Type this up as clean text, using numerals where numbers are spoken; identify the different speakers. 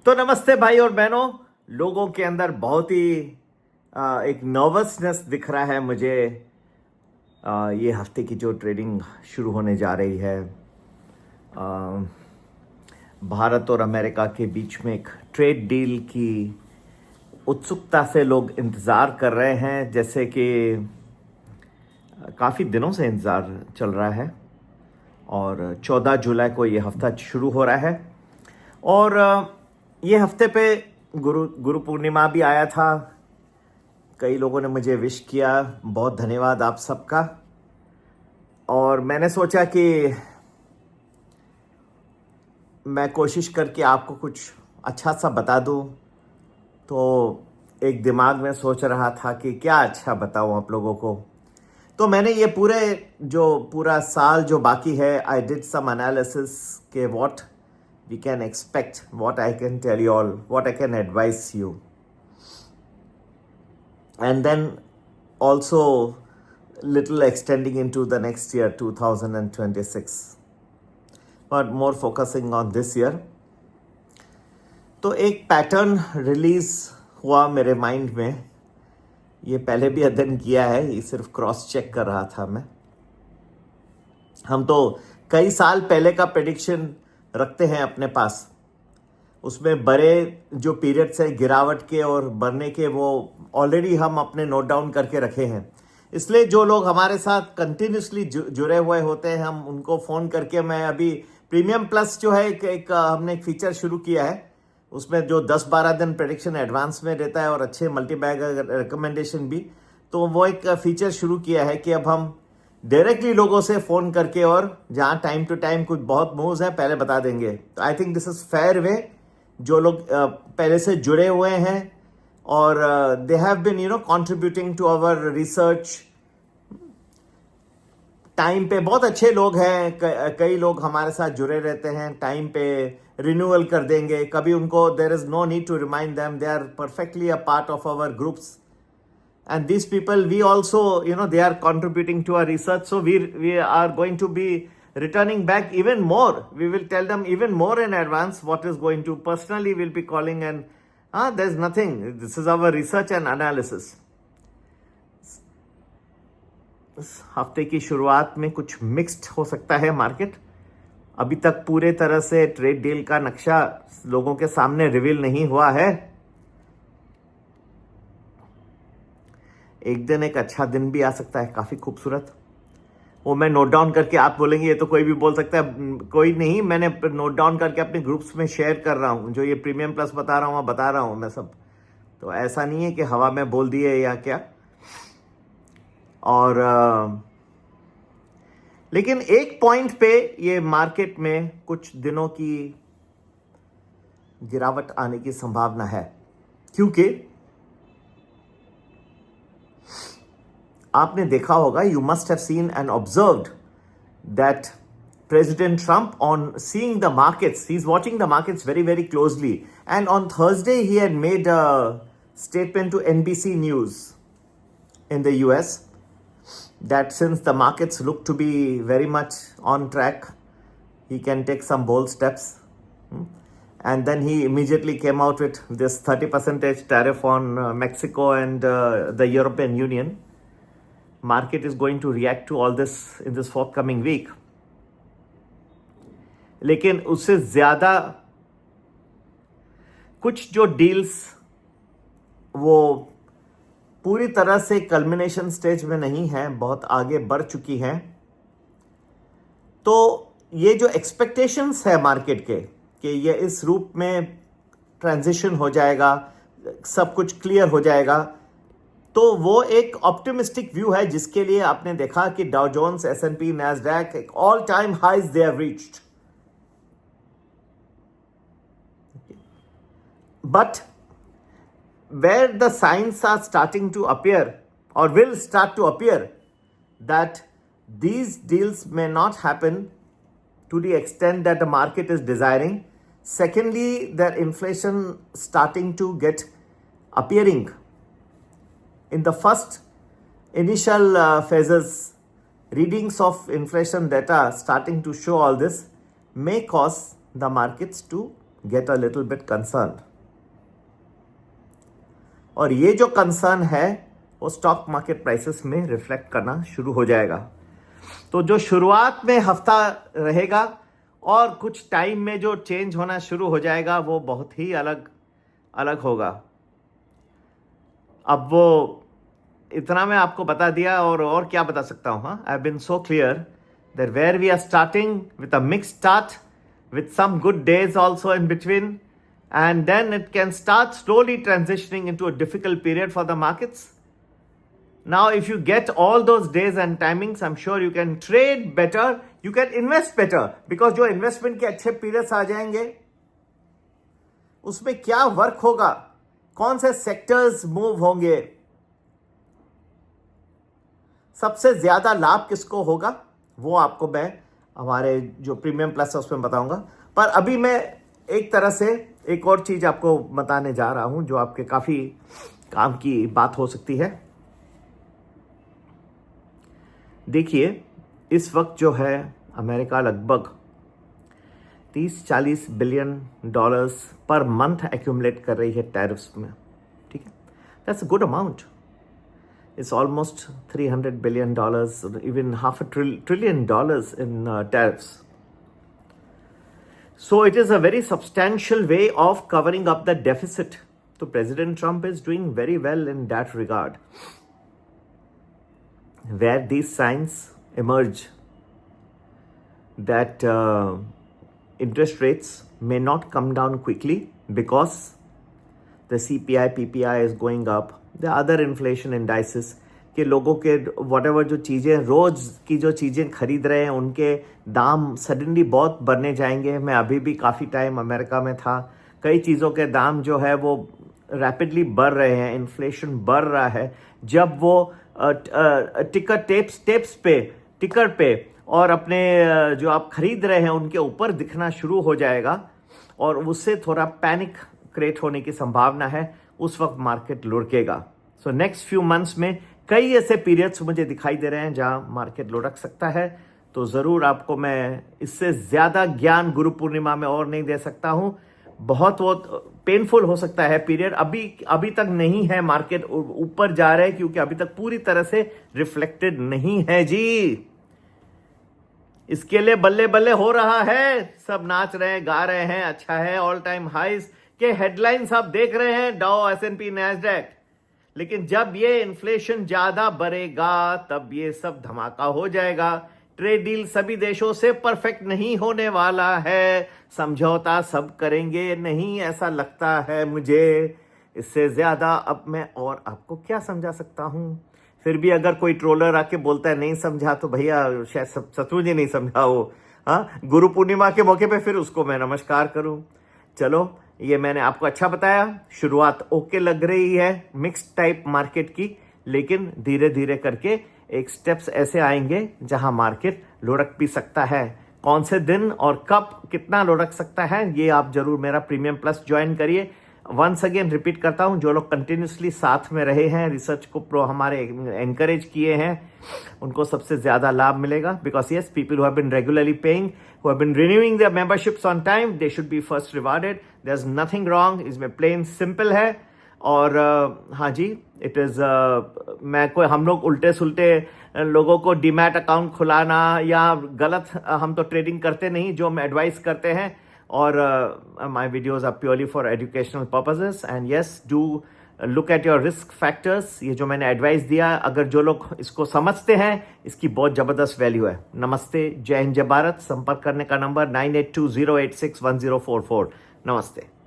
Speaker 1: तो नमस्ते भाई और बहनों। लोगों के अंदर बहुत ही एक नर्वसनेस दिख रहा है मुझे। ये हफ्ते की जो ट्रेडिंग शुरू होने जा रही है, आ, भारत और अमेरिका के बीच में एक ट्रेड डील की उत्सुकता से लोग इंतज़ार कर रहे हैं, जैसे कि काफ़ी दिनों से इंतज़ार चल रहा है। और 14 जुलाई को ये हफ्ता शुरू हो रहा है और ये हफ्ते पे गुरु पूर्णिमा भी आया था। कई लोगों ने मुझे विश किया, बहुत धन्यवाद आप सबका। और मैंने सोचा कि मैं कोशिश करके आपको कुछ अच्छा सा बता दूं। तो एक दिमाग में सोच रहा था कि क्या अच्छा बताऊं आप लोगों को। तो मैंने ये पूरा साल जो बाकी है, आई डिड सम एनालिसिस के what we can expect, what I can tell you all, what I can advise you, and then also little extending into the next year 2026, but more focusing on this year. तो एक pattern release हुआ मेरे mind में। ये पहले भी अध्ययन किया है, ये सिर्फ क्रॉस चेक कर रहा था मैं। हम तो कई साल पहले का प्रेडिक्शन रखते हैं अपने पास, उसमें बड़े जो पीरियड्स है गिरावट के और बढ़ने के, वो ऑलरेडी हम अपने नोट डाउन करके रखे हैं। इसलिए जो लोग हमारे साथ कंटिन्यूसली जुड़े हुए होते हैं, हम उनको फ़ोन करके, मैं अभी प्रीमियम प्लस जो है हमने एक फीचर शुरू किया है, उसमें जो 10-12 दिन प्रेडिक्शन एडवांस में देता है और अच्छे मल्टी बैग रिकमेंडेशन भी। तो वो एक फीचर शुरू किया है कि अब हम डायरेक्टली लोगों से फ़ोन करके, और जहाँ टाइम टू टाइम कुछ बहुत मूव्स हैं पहले बता देंगे। तो I think this is fair way. जो लोग पहले से जुड़े हुए हैं और they have been contributing to our research time पे, बहुत अच्छे लोग हैं। कई लोग हमारे साथ जुड़े रहते हैं, टाइम पे रिन्यूअल कर देंगे कभी उनको। There is no need to remind them, they are perfectly a part of our groups. And these people, we also, they are contributing to our research. So we are going to be returning back even more. We will tell them even more in advance what is going to. Personally, we'll be calling and, there's nothing. This is our research and analysis. इस हफ्ते की शुरुआत में कुछ mixed हो सकता है market. अभी तक पूरे तरह से ट्रेड डील का नक्शा लोगों के सामने रिवील नहीं हुआ है। एक दिन एक अच्छा दिन भी आ सकता है, काफ़ी खूबसूरत। वो मैं नोट डाउन करके, आप बोलेंगे ये तो कोई भी बोल सकता है, कोई नहीं, मैंने नोट डाउन करके अपने ग्रुप्स में शेयर कर रहा हूँ। जो ये प्रीमियम प्लस बता रहा हूँ, बता रहा हूँ मैं सब। तो ऐसा नहीं है कि हवा में बोल दिए या क्या। और लेकिन एक पॉइंट पे ये मार्केट में कुछ दिनों की गिरावट आने की संभावना है, क्योंकि आपने देखा होगा, you must have seen and observed that President Trump, on seeing the markets, he's watching the markets very, very closely. And on Thursday, he had made a statement to NBC News in the US that since the markets look to be very much on track, he can take some bold steps. And then he immediately came out with this 30% tariff on Mexico and the European Union. Market is going to react to all this in this forthcoming week. लेकिन उससे ज़्यादा कुछ जो deals वो पूरी तरह से culmination stage में नहीं है, बहुत आगे बढ़ चुकी हैं। तो ये जो एक्सपेक्टेशंस है मार्केट के कि ये इस रूप में ट्रांजिशन हो जाएगा, सब कुछ क्लियर हो जाएगा, तो वो एक ऑप्टिमिस्टिक व्यू है, जिसके लिए आपने देखा कि डाउ जोन्स, S&P, नैस्डैक एक all time highs they have reached. But where the signs are starting to appear और will start to appear that these deals may not happen to the extent that the market is desiring. Secondly, their inflation starting to get appearing. In the first initial phases, readings of inflation data starting to show all this may cause the markets to get a little bit concern, और ये जो concern है वो stock market prices में reflect करना शुरू हो जाएगा। तो जो शुरुआत में हफ्ता रहेगा और कुछ टाइम में जो चेंज होना शुरू हो जाएगा वो बहुत ही अलग अलग होगा। अब वो इतना मैं आपको बता दिया, और क्या बता सकता हूँ। हाँ, I have been so clear that where we are starting with a mix start with some good days also in between, and then it can start slowly transitioning into a difficult period for the markets. Now if you get all those days and timings, I'm sure you can trade better, you can invest better, because जो investment के अच्छे periods आ जाएंगे उसमें क्या work होगा, कौन से sectors move होंगे, सबसे ज्यादा लाभ किसको होगा, वो आपको मैं हमारे जो प्रीमियम प्लस है उसमें बताऊंगा। पर अभी मैं एक तरह से एक और चीज आपको बताने जा रहा हूं जो आपके काफी काम की बात हो सकती है। देखिए, इस वक्त जो है अमेरिका लगभग 30-40 billion dollars per month accumulate कर रही है टैरिफ्स में। ठीक है, that's a good amount. It's almost $300 billion, even $500 trillion in tariffs. So it is a very substantial way of covering up the deficit. So President Trump is doing very well in that regard. Where these signs emerge that interest rates may not come down quickly because the CPI, PPI is going up, the other inflation indices, के लोगों के whatever जो चीज़ें रोज़ की जो चीज़ें खरीद रहे हैं उनके दाम सडनली बहुत बढ़ने जाएंगे। मैं अभी भी काफ़ी टाइम अमेरिका में था, कई चीज़ों के दाम जो है वो रैपिडली बढ़ रहे हैं, इन्फ्लेशन बढ़ रहा है। जब वो टिकर पे और अपने जो आप खरीद रहे हैं उनके ऊपर दिखना शुरू हो जाएगा और उससे थोड़ा पैनिक क्रिएट होने की संभावना है, उस वक्त मार्केट लुढ़केगा। सो नेक्स्ट फ्यू मंथ्स में कई ऐसे पीरियड्स मुझे दिखाई दे रहे हैं जहां मार्केट लुढ़क सकता है। तो जरूर आपको मैं इससे ज्यादा ज्ञान गुरु पूर्णिमा में और नहीं दे सकता हूं। बहुत पेनफुल हो सकता है पीरियड, अभी तक नहीं है, मार्केट ऊपर जा रहे हैं क्योंकि अभी तक पूरी तरह से रिफ्लेक्टेड नहीं है जी। इसके लिए बल्ले बल्ले हो रहा है, सब नाच रहे हैं, गा रहे हैं, अच्छा है, ऑल टाइम हाइज के हेडलाइंस आप देख रहे हैं, डाउ, S&P, नैस्डैक। लेकिन जब ये इन्फ्लेशन ज्यादा बढ़ेगा तब ये सब धमाका हो जाएगा। ट्रेड डील सभी देशों से परफेक्ट नहीं होने वाला है, समझौता सब करेंगे नहीं, ऐसा लगता है मुझे। इससे ज्यादा अब मैं और आपको क्या समझा सकता हूं। फिर भी अगर कोई ट्रोलर आके बोलता है नहीं समझा, तो भैया शायद सचमुच ही नहीं समझा हो। हाँ, गुरु पूर्णिमा के मौके पे फिर उसको मैं नमस्कार करूं। चलो, ये मैंने आपको अच्छा बताया। शुरुआत ओके लग रही है मिक्स्ड टाइप मार्केट की, लेकिन धीरे धीरे करके एक स्टेप्स ऐसे आएंगे जहां मार्केट लुढ़क भी सकता है। कौन से दिन और कब कितना लुढ़क सकता है, ये आप जरूर मेरा प्रीमियम प्लस ज्वाइन करिए। वंस अगेन रिपीट करता हूं, जो लोग कंटिन्यूसली साथ में रहे हैं, रिसर्च को प्रो हमारे एनकरेज किए हैं, उनको सबसे ज्यादा लाभ मिलेगा। Because yes, people who have been regularly paying, who have been renewing their memberships on time, they should be first rewarded. There is nothing wrong, इसमें प्लेन सिंपल है। और हाँ जी, इट इज हम लोग उल्टे सुल्टे लोगों को डीमैट अकाउंट खुलाना या गलत, हम तो ट्रेडिंग करते नहीं, जो हम एडवाइस करते हैं। और my videos are purely for educational purposes, and yes, do look at your risk factors। ये जो मैंने एडवाइस दिया, अगर जो लोग इसको समझते हैं, इसकी बहुत जबरदस्त वैल्यू है। नमस्ते, जय हिंद, जय भारत। संपर्क करने का नंबर 9820861044। नमस्ते।